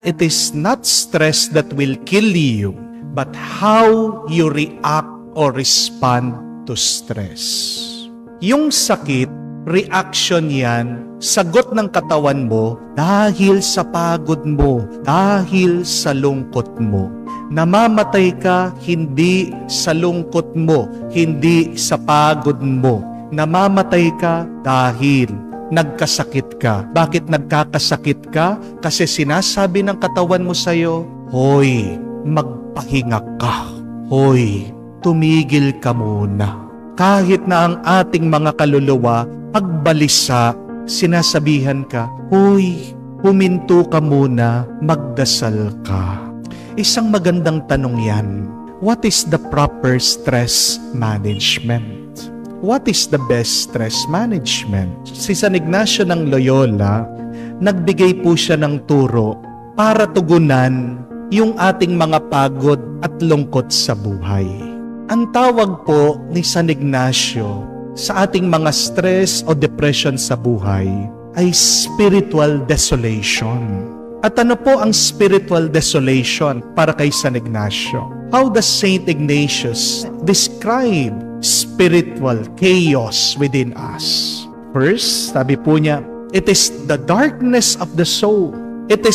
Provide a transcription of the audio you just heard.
It is not stress that will kill you, but how you react or respond to stress. Yung sakit, reaction yan, sagot ng katawan mo dahil sa pagod mo, dahil sa lungkot mo. Namamatay ka hindi sa lungkot mo, hindi sa pagod mo. Namamatay ka dahil nagkasakit ka. Bakit nagkakasakit ka? Kasi sinasabi ng katawan mo sa'yo, hoy, magpahinga ka. Hoy, tumigil ka muna. Kahit na ang ating mga kaluluwa, pagbalisa, sinasabihan ka, hoy, huminto ka muna, magdasal ka. Isang magandang tanong yan. What is the proper stress management? What is the best stress management? Si San Ignacio ng Loyola, nagbigay po siya ng turo para tugunan yung ating mga pagod at lungkot sa buhay. Ang tawag po ni San Ignacio sa ating mga stress o depression sa buhay ay spiritual desolation. At ano po ang spiritual desolation para kay San Ignacio? How does Saint Ignatius describe spiritual chaos within us? First, sabi po niya, it is the darkness of the soul. It is